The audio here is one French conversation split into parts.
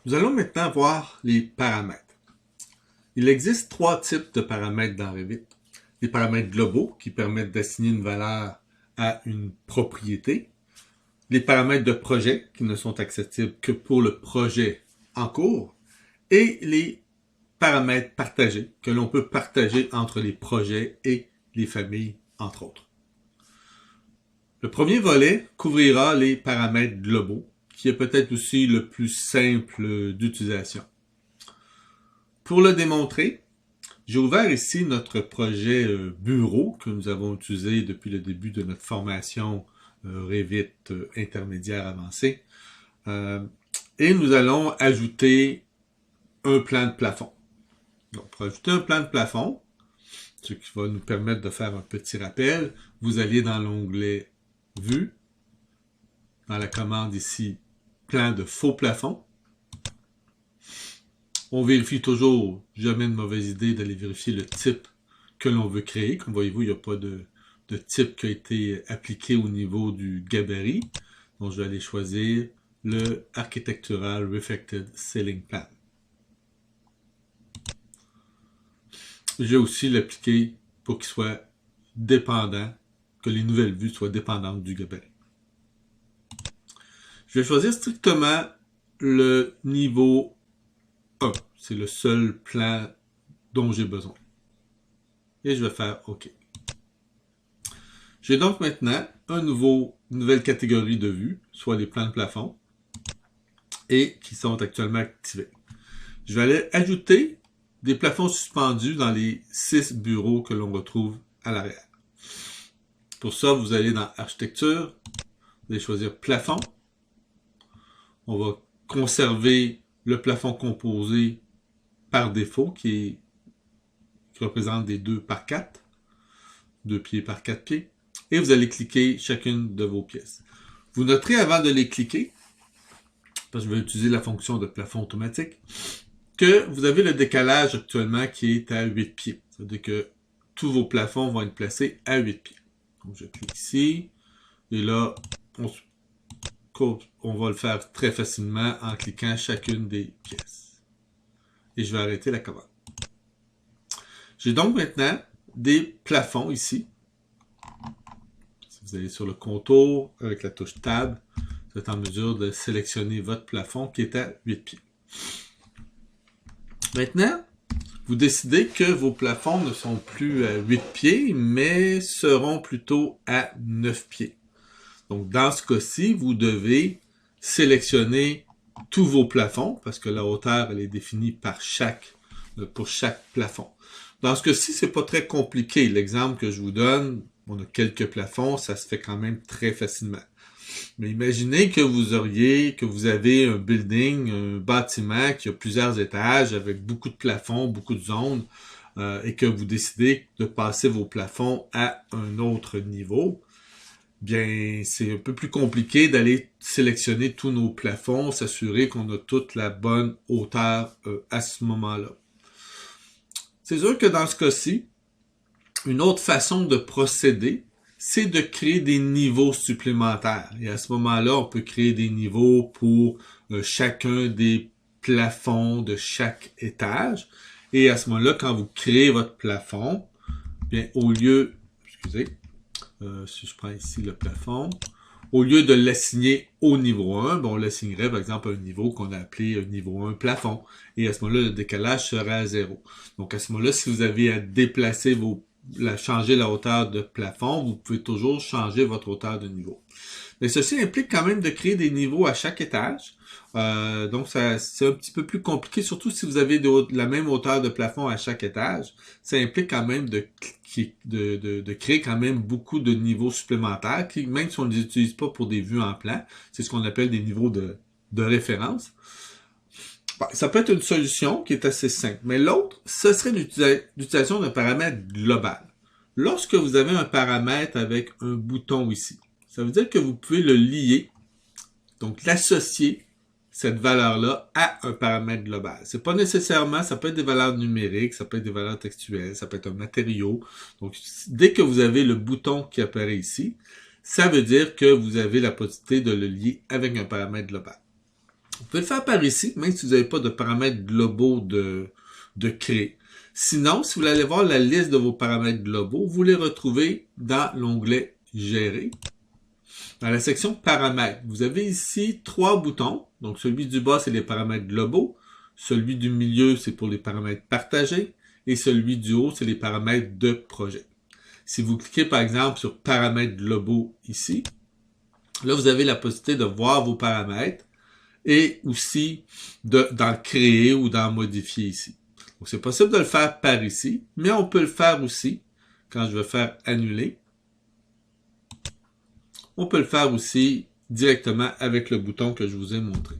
Nous allons maintenant voir les paramètres. Il existe trois types de paramètres dans Revit. Les paramètres globaux qui permettent d'assigner une valeur à une propriété. Les paramètres de projet qui ne sont accessibles que pour le projet en cours. Et les paramètres partagés que l'on peut partager entre les projets et les familles, entre autres. Le premier volet couvrira les paramètres globaux, qui est peut-être aussi le plus simple d'utilisation. Pour le démontrer, j'ai ouvert ici notre projet bureau que nous avons utilisé depuis le début de notre formation Revit intermédiaire avancée. Et nous allons ajouter un plan de plafond. Donc, pour ajouter un plan de plafond, ce qui va nous permettre de faire un petit rappel, vous allez dans l'onglet Vue, dans la commande ici, plan de faux plafond. On vérifie toujours, jamais de mauvaise idée d'aller vérifier le type que l'on veut créer. Comme voyez-vous, il n'y a pas de type qui a été appliqué au niveau du gabarit. Donc, je vais aller choisir le Architectural Reflected Ceiling Plan. Je vais aussi l'appliquer pour qu'il soit dépendant, que les nouvelles vues soient dépendantes du gabarit. Je vais choisir strictement le niveau 1. C'est le seul plan dont j'ai besoin. Et je vais faire OK. J'ai donc maintenant une nouvelle catégorie de vues, soit les plans de plafond, et qui sont actuellement activés. Je vais aller ajouter des plafonds suspendus dans les 6 bureaux que l'on retrouve à l'arrière. Pour ça, vous allez dans Architecture, vous allez choisir Plafond. On va conserver le plafond composé par défaut qui représente des 2 par 4, 2 pieds par 4 pieds. Et vous allez cliquer chacune de vos pièces. Vous noterez avant de les cliquer, parce que je vais utiliser la fonction de plafond automatique, que vous avez le décalage actuellement qui est à 8 pieds. C'est-à-dire que tous vos plafonds vont être placés à 8 pieds. Donc je clique ici, et là, on va le faire très facilement en cliquant chacune des pièces. Et je vais arrêter la commande. J'ai donc maintenant des plafonds ici. Si vous allez sur le contour avec la touche Tab, vous êtes en mesure de sélectionner votre plafond qui est à 8 pieds. Maintenant, vous décidez que vos plafonds ne sont plus à 8 pieds, mais seront plutôt à 9 pieds. Donc, dans ce cas-ci, vous devez sélectionner tous vos plafonds, parce que la hauteur, elle est définie pour chaque plafond. Dans ce cas-ci, c'est pas très compliqué. L'exemple que je vous donne, on a quelques plafonds, ça se fait quand même très facilement. Mais imaginez que vous avez un building, un bâtiment qui a plusieurs étages avec beaucoup de plafonds, beaucoup de zones, et que vous décidez de passer vos plafonds à un autre niveau. Bien, c'est un peu plus compliqué d'aller sélectionner tous nos plafonds, s'assurer qu'on a toute la bonne hauteur à ce moment-là. C'est sûr que dans ce cas-ci, une autre façon de procéder, c'est de créer des niveaux supplémentaires. Et à ce moment-là, on peut créer des niveaux pour chacun des plafonds de chaque étage. Et à ce moment-là, quand vous créez votre plafond, bien, si je prends ici le plafond, au lieu de l'assigner au niveau 1, on l'assignerait par exemple à un niveau qu'on a appelé niveau 1 plafond. Et à ce moment-là, le décalage serait à 0. Donc à ce moment-là, si vous avez à déplacer changer la hauteur de plafond, vous pouvez toujours changer votre hauteur de niveau. Mais ceci implique quand même de créer des niveaux à chaque étage. Donc, c'est un petit peu plus compliqué, surtout si vous avez la même hauteur de plafond à chaque étage. Ça implique quand même de créer quand même beaucoup de niveaux supplémentaires, qui, même si on ne les utilise pas pour des vues en plan, c'est ce qu'on appelle des niveaux de référence. Bon, ça peut être une solution qui est assez simple, mais l'autre, ce serait l'utilisation d'un paramètre global. Lorsque vous avez un paramètre avec un bouton ici, ça veut dire que vous pouvez le lier, donc l'associer, cette valeur-là, à un paramètre global. C'est pas nécessairement, ça peut être des valeurs numériques, ça peut être des valeurs textuelles, ça peut être un matériau. Donc, dès que vous avez le bouton qui apparaît ici, ça veut dire que vous avez la possibilité de le lier avec un paramètre global. Vous pouvez le faire par ici, même si vous n'avez pas de paramètres globaux de créer. Sinon, si vous voulez aller voir la liste de vos paramètres globaux, vous les retrouvez dans l'onglet Gérer. Dans la section Paramètres, vous avez ici 3 boutons. Donc, celui du bas, c'est les paramètres globaux. Celui du milieu, c'est pour les paramètres partagés. Et celui du haut, c'est les paramètres de projet. Si vous cliquez, par exemple, sur Paramètres globaux ici, là, vous avez la possibilité de voir vos paramètres et aussi d'en créer ou d'en modifier ici. Donc, c'est possible de le faire par ici, mais on peut le faire aussi quand je vais faire Annuler. On peut le faire aussi directement avec le bouton que je vous ai montré.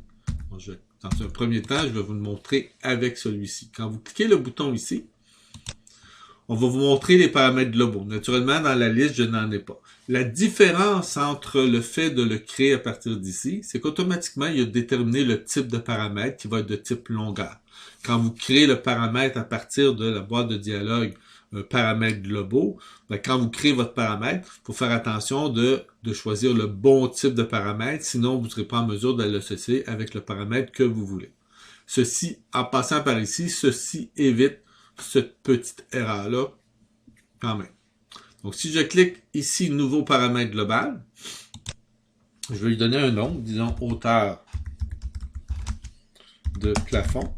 Donc, dans un premier temps, je vais vous le montrer avec celui-ci. Quand vous cliquez le bouton ici, on va vous montrer les paramètres globaux. Naturellement, dans la liste, je n'en ai pas. La différence entre le fait de le créer à partir d'ici, c'est qu'automatiquement, il a déterminé le type de paramètre qui va être de type longueur. Quand vous créez le paramètre à partir de la boîte de dialogue paramètres globaux, ben, quand vous créez votre paramètre, il faut faire attention de choisir le bon type de paramètre, sinon vous ne serez pas en mesure de l'associer avec le paramètre que vous voulez. Ceci, en passant par ici, ceci évite cette petite erreur-là quand même. Donc, si je clique ici, nouveau paramètre global, je vais lui donner un nom, disons hauteur de plafond.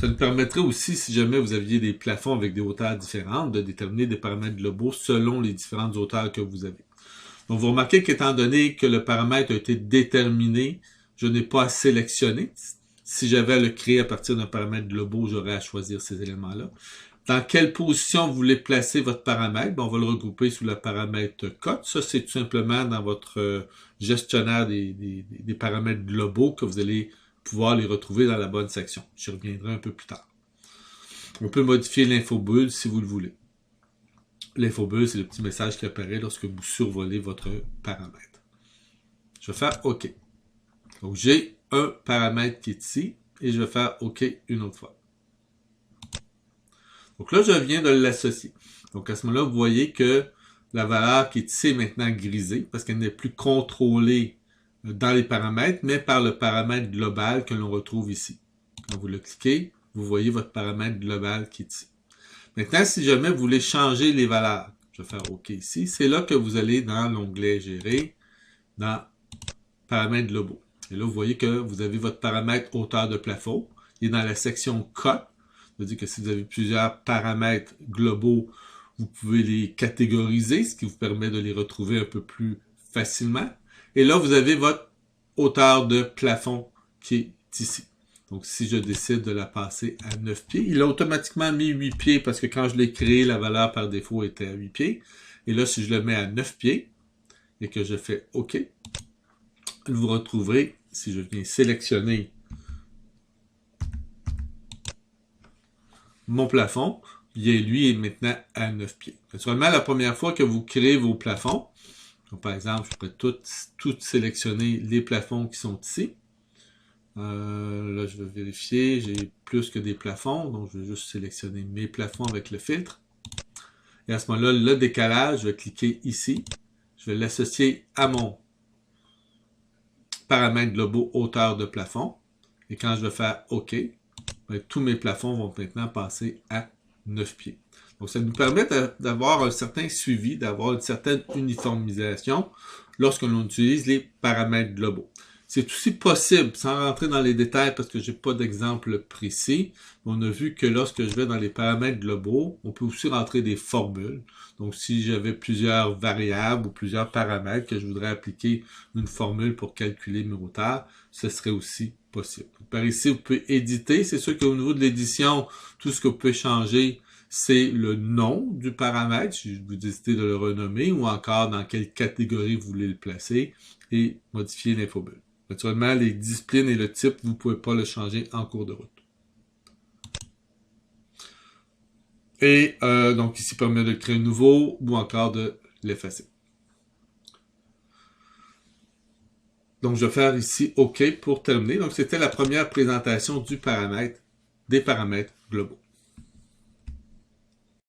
Ça nous permettrait aussi, si jamais vous aviez des plafonds avec des hauteurs différentes, de déterminer des paramètres globaux selon les différentes hauteurs que vous avez. Donc, vous remarquez qu'étant donné que le paramètre a été déterminé, je n'ai pas à sélectionner. Si j'avais à le créer à partir d'un paramètre global, j'aurais à choisir ces éléments-là. Dans quelle position vous voulez placer votre paramètre? On va le regrouper sous le paramètre cote. Ça, c'est tout simplement dans votre gestionnaire des paramètres globaux que vous allez pouvoir les retrouver dans la bonne section. J'y reviendrai un peu plus tard. On peut modifier l'infobulle si vous le voulez. L'infobulle, c'est le petit message qui apparaît lorsque vous survolez votre paramètre. Je vais faire OK. Donc, j'ai un paramètre qui est ici et je vais faire OK une autre fois. Donc là, je viens de l'associer. Donc à ce moment-là, vous voyez que la valeur qui est ici est maintenant grisée parce qu'elle n'est plus contrôlée dans les paramètres, mais par le paramètre global que l'on retrouve ici. Quand vous le cliquez, vous voyez votre paramètre global qui est ici. Maintenant, si jamais vous voulez changer les valeurs, je vais faire OK ici, c'est là que vous allez dans l'onglet Gérer, dans Paramètres globaux. Et là, vous voyez que vous avez votre paramètre hauteur de plafond. Il est dans la section Cote. Ça veut dire que si vous avez plusieurs paramètres globaux, vous pouvez les catégoriser, ce qui vous permet de les retrouver un peu plus facilement. Et là, vous avez votre hauteur de plafond qui est ici. Donc, si je décide de la passer à 9 pieds, il a automatiquement mis 8 pieds parce que quand je l'ai créé, la valeur par défaut était à 8 pieds. Et là, si je le mets à 9 pieds et que je fais OK, vous retrouverez, si je viens sélectionner mon plafond, bien lui est maintenant à 9 pieds. Naturellement, la première fois que vous créez vos plafonds, donc, par exemple, je pourrais tout sélectionner les plafonds qui sont ici. Là, je vais vérifier, j'ai plus que des plafonds, donc je vais juste sélectionner mes plafonds avec le filtre. Et à ce moment-là, le décalage, je vais cliquer ici. Je vais l'associer à mon paramètre globaux hauteur de plafond. Et quand je vais faire OK, ben, tous mes plafonds vont maintenant passer à 9 pieds. Donc, ça nous permet d'avoir un certain suivi, d'avoir une certaine uniformisation lorsque l'on utilise les paramètres globaux. C'est aussi possible, sans rentrer dans les détails parce que j'ai pas d'exemple précis, on a vu que lorsque je vais dans les paramètres globaux, on peut aussi rentrer des formules. Donc, si j'avais plusieurs variables ou plusieurs paramètres que je voudrais appliquer une formule pour calculer mes hauteurs, ce serait aussi possible. Donc, par ici, vous pouvez éditer. C'est sûr qu'au niveau de l'édition, tout ce que vous pouvez changer, c'est le nom du paramètre, si vous décidez de le renommer, ou encore dans quelle catégorie vous voulez le placer, et modifier l'infobulle. Naturellement, les disciplines et le type, vous ne pouvez pas le changer en cours de route. Et donc ici, permet de le créer nouveau ou encore de l'effacer. Donc, je vais faire ici OK pour terminer. Donc, c'était la première présentation du paramètre, des paramètres globaux.